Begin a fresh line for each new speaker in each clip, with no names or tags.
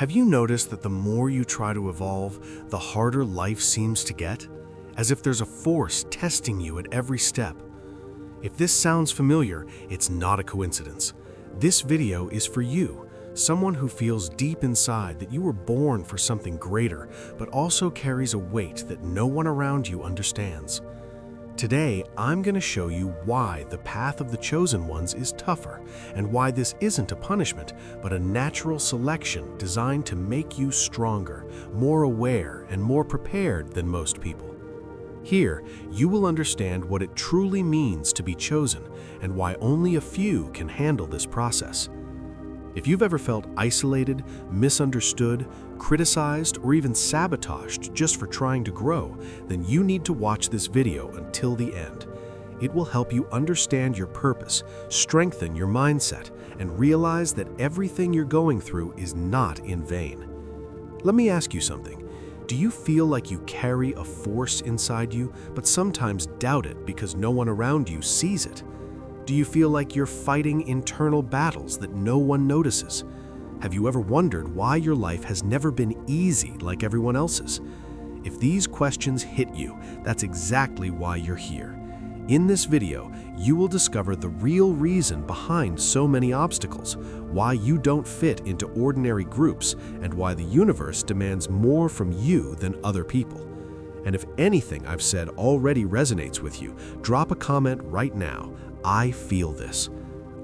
Have you noticed that the more you try to evolve, the harder life seems to get? As if there's a force testing you at every step. If this sounds familiar, it's not a coincidence. This video is for you, someone who feels deep inside that you were born for something greater, but also carries a weight that no one around you understands. Today, I'm going to show you why the path of the chosen ones is tougher, and why this isn't a punishment, but a natural selection designed to make you stronger, more aware, and more prepared than most people. Here, you will understand what it truly means to be chosen, and why only a few can handle this process. If you've ever felt isolated, misunderstood, criticized, or even sabotaged just for trying to grow, then you need to watch this video until the end. It will help you understand your purpose, strengthen your mindset, and realize that everything you're going through is not in vain. Let me ask you something. Do you feel like you carry a force inside you, but sometimes doubt it because no one around you sees it? Do you feel like you're fighting internal battles that no one notices? Have you ever wondered why your life has never been easy like everyone else's? If these questions hit you, that's exactly why you're here. In this video, you will discover the real reason behind so many obstacles, why you don't fit into ordinary groups, and why the universe demands more from you than other people. And if anything I've said already resonates with you, drop a comment right now. I feel this.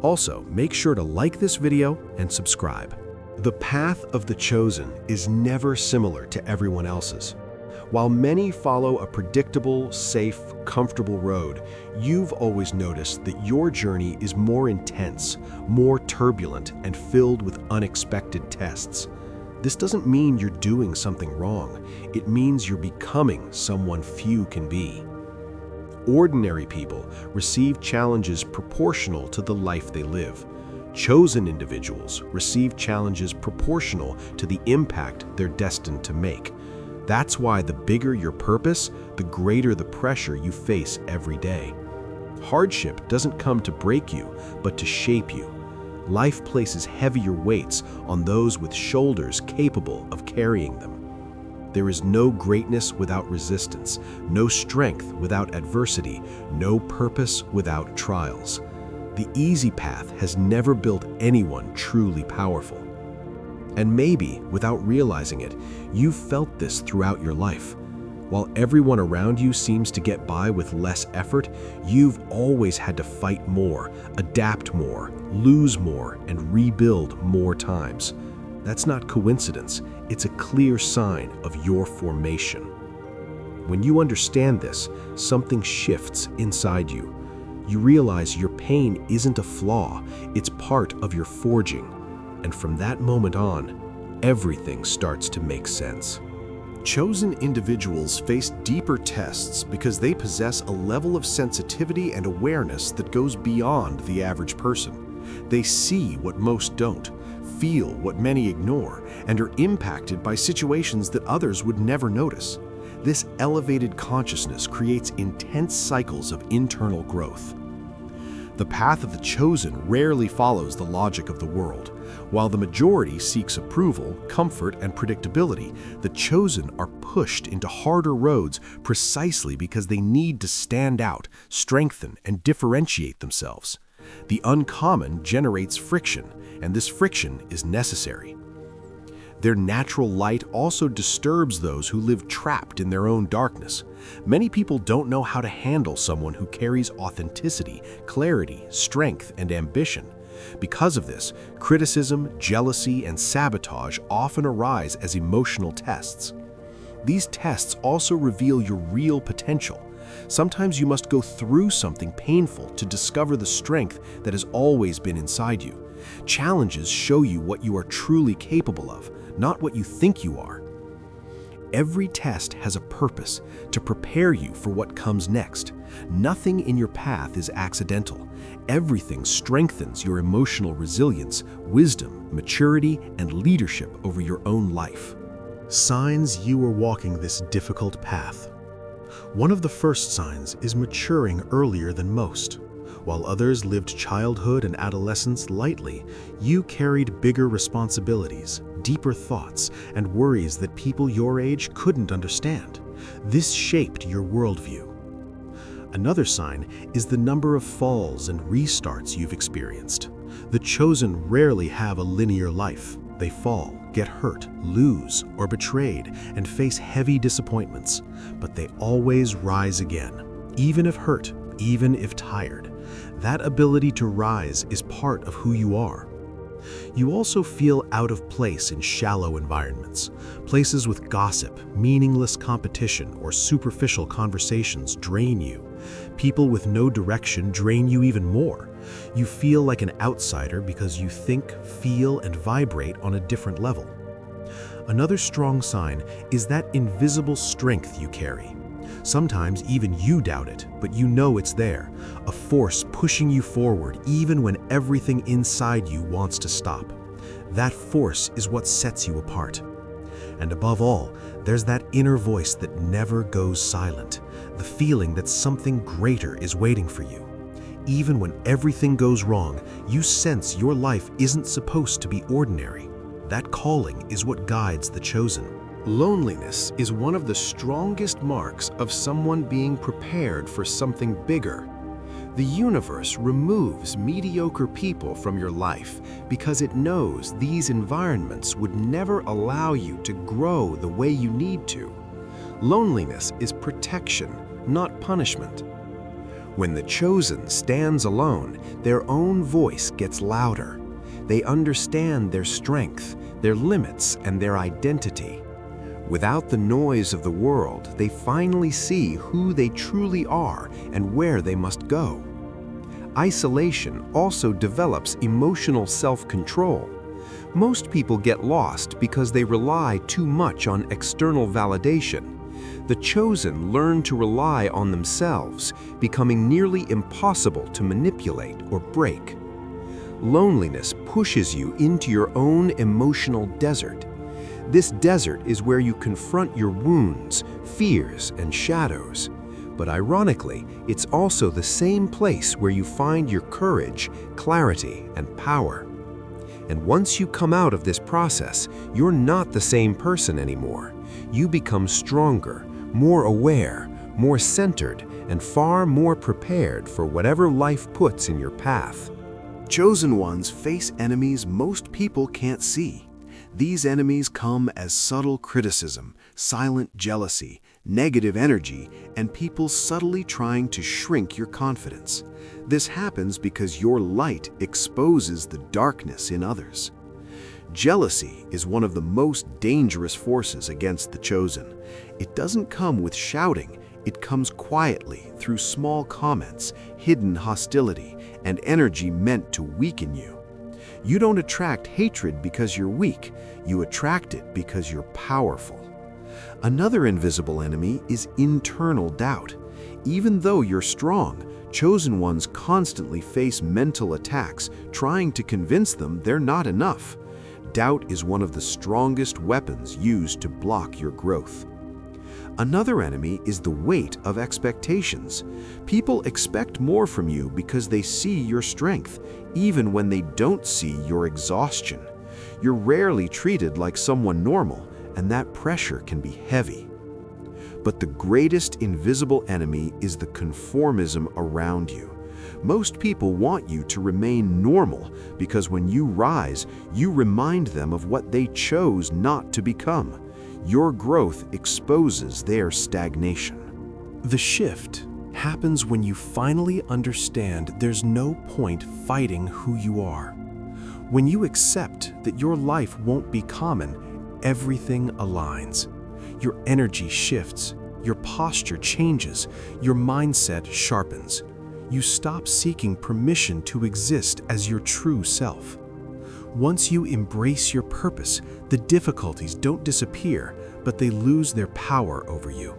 Also, make sure to like this video and subscribe. The path of the chosen is never similar to everyone else's. While many follow a predictable, safe, comfortable road, you've always noticed that your journey is more intense, more turbulent, and filled with unexpected tests. This doesn't mean you're doing something wrong. It means you're becoming someone few can be. Ordinary people receive challenges proportional to the life they live. Chosen individuals receive challenges proportional to the impact they're destined to make. That's why the bigger your purpose, the greater the pressure you face every day. Hardship doesn't come to break you, but to shape you. Life places heavier weights on those with shoulders capable of carrying them. There is no greatness without resistance, no strength without adversity, no purpose without trials. The easy path has never built anyone truly powerful. And maybe, without realizing it, you've felt this throughout your life. While everyone around you seems to get by with less effort, you've always had to fight more, adapt more, lose more, and rebuild more times. That's not coincidence, it's a clear sign of your formation. When you understand this, something shifts inside you. You realize your pain isn't a flaw, it's part of your forging. And from that moment on, everything starts to make sense. Chosen individuals face deeper tests because they possess a level of sensitivity and awareness that goes beyond the average person. They see what most don't, feel what many ignore, and are impacted by situations that others would never notice. This elevated consciousness creates intense cycles of internal growth. The path of the chosen rarely follows the logic of the world. While the majority seeks approval, comfort, and predictability, the chosen are pushed into harder roads precisely because they need to stand out, strengthen, and differentiate themselves. The uncommon generates friction, and this friction is necessary. Their natural light also disturbs those who live trapped in their own darkness. Many people don't know how to handle someone who carries authenticity, clarity, strength, and ambition. Because of this, criticism, jealousy, and sabotage often arise as emotional tests. These tests also reveal your real potential. Sometimes you must go through something painful to discover the strength that has always been inside you. Challenges show you what you are truly capable of, not what you think you are. Every test has a purpose to prepare you for what comes next. Nothing in your path is accidental. Everything strengthens your emotional resilience, wisdom, maturity, and leadership over your own life. Signs you are walking this difficult path. One of the first signs is maturing earlier than most. While others lived childhood and adolescence lightly, you carried bigger responsibilities, deeper thoughts, and worries that people your age couldn't understand. This shaped your worldview. Another sign is the number of falls and restarts you've experienced. The chosen rarely have a linear life. They fall, get hurt, lose, or betrayed, and face heavy disappointments. But they always rise again, even if hurt, even if tired. That ability to rise is part of who you are. You also feel out of place in shallow environments. Places with gossip, meaningless competition, or superficial conversations drain you. People with no direction drain you even more. You feel like an outsider because you think, feel, and vibrate on a different level. Another strong sign is that invisible strength you carry. Sometimes even you doubt it, but you know it's there, a force pushing you forward even when everything inside you wants to stop. That force is what sets you apart. And above all, there's that inner voice that never goes silent, the feeling that something greater is waiting for you. Even when everything goes wrong, you sense your life isn't supposed to be ordinary. That calling is what guides the chosen. Loneliness is one of the strongest marks of someone being prepared for something bigger. The universe removes mediocre people from your life because it knows these environments would never allow you to grow the way you need to. Loneliness is protection, not punishment. When the chosen stands alone, their own voice gets louder. They understand their strength, their limits, and their identity. Without the noise of the world, they finally see who they truly are and where they must go. Isolation also develops emotional self-control. Most people get lost because they rely too much on external validation. The chosen learn to rely on themselves, becoming nearly impossible to manipulate or break. Loneliness pushes you into your own emotional desert. This desert is where you confront your wounds, fears, and shadows. But ironically, it's also the same place where you find your courage, clarity, and power. And once you come out of this process, you're not the same person anymore. You become stronger, more aware, more centered, and far more prepared for whatever life puts in your path.
Chosen ones face enemies most people can't see. These enemies come as subtle criticism, silent jealousy, negative energy, and people subtly trying to shrink your confidence. This happens because your light exposes the darkness in others. Jealousy is one of the most dangerous forces against the chosen. It doesn't come with shouting. It comes quietly through small comments, hidden hostility, and energy meant to weaken you. You don't attract hatred because you're weak. You attract it because you're powerful. Another invisible enemy is internal doubt. Even though you're strong, chosen ones constantly face mental attacks, trying to convince them they're not enough. Doubt is one of the strongest weapons used to block your growth. Another enemy is the weight of expectations. People expect more from you because they see your strength, even when they don't see your exhaustion. You're rarely treated like someone normal, and that pressure can be heavy. But the greatest invisible enemy is the conformism around you. Most people want you to remain normal because when you rise, you remind them of what they chose not to become. Your growth exposes their stagnation. The shift happens when you finally understand there's no point fighting who you are. When you accept that your life won't be common, everything aligns. Your energy shifts, your posture changes, your mindset sharpens. You stop seeking permission to exist as your true self. Once you embrace your purpose, the difficulties don't disappear, but they lose their power over you.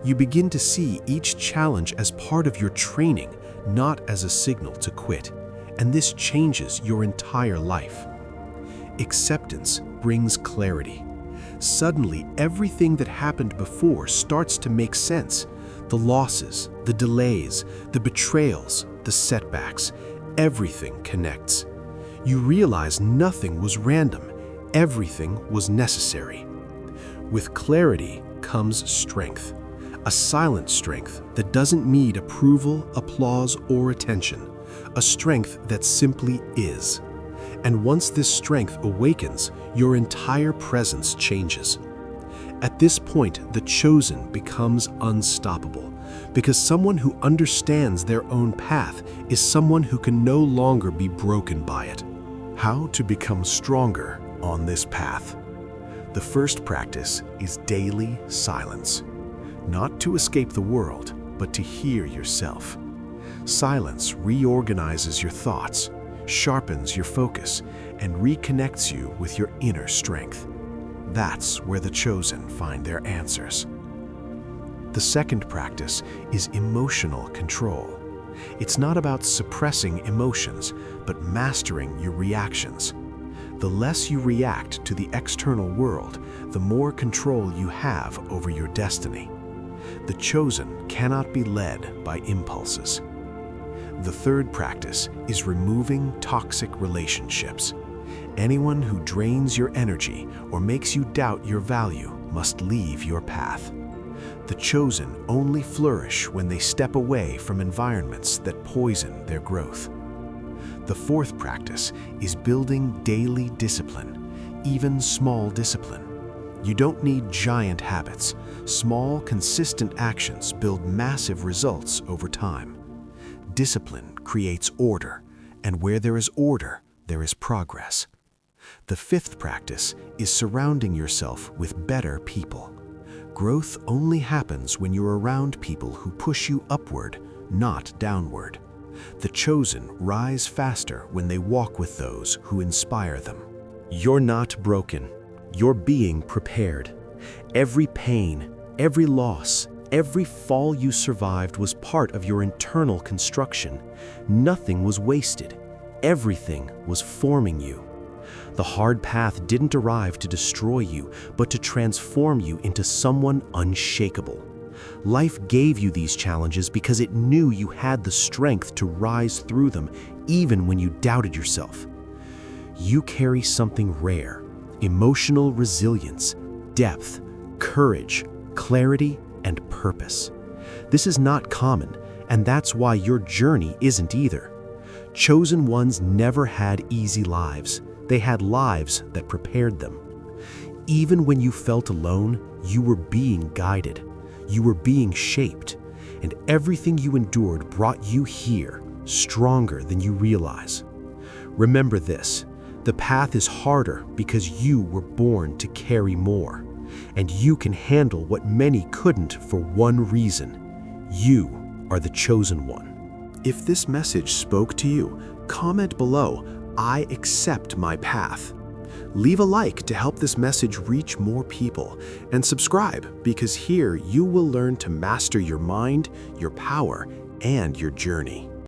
You begin to see each challenge as part of your training, not as a signal to quit. And this changes your entire life. Acceptance brings clarity. Suddenly, everything that happened before starts to make sense. The
The losses, the delays, the betrayals, the setbacks, everything connects. You realize nothing was random, everything was necessary. With clarity comes strength, a silent strength that doesn't need approval, applause, or attention, a strength that simply is. And once this strength awakens, your entire presence changes. At this point, the chosen becomes unstoppable, because someone who understands their own path is someone who can no longer be broken by it. How to become stronger on this path? The first practice is daily silence. Not to escape the world, but to hear yourself. Silence reorganizes your thoughts, sharpens your focus, and reconnects you with your inner strength. That's where the chosen find their answers. The second practice is emotional control. It's not about suppressing emotions, but mastering your reactions. The less you react to the external world, the more control you have over your destiny. The chosen cannot be led by impulses. The third practice is removing toxic relationships. Anyone who drains your energy or makes you doubt your value must leave your path. The chosen only flourish when they step away from environments that poison their growth. The fourth practice is building daily discipline, even small discipline. You don't need giant habits. Small, consistent actions build massive results over time. Discipline creates order, and where there is order, there is progress. The fifth practice is surrounding yourself with better people. Growth only happens when you're around people who push you upward, not downward. The chosen rise faster when they walk with those who inspire them. You're not broken. You're being prepared. Every pain, every loss, every fall you survived was part of your internal construction. Nothing was wasted. Everything was forming you. The hard path didn't arrive to destroy you, but to transform you into someone unshakable. Life gave you these challenges because it knew you had the strength to rise through them, even when you doubted yourself. You carry something rare: emotional resilience, depth, courage, clarity, and purpose. This is not common, and that's why your journey isn't either. Chosen ones never had easy lives. They had lives that prepared them. Even when you felt alone, you were being guided. You were being shaped, and everything you endured brought you here, stronger than you realize. Remember this: the path is harder because you were born to carry more, and you can handle what many couldn't for one reason: you are the chosen one. If this message spoke to you, comment below, "I accept my path." Leave a like to help this message reach more people, and subscribe, because here you will learn to master your mind, your power, and your journey.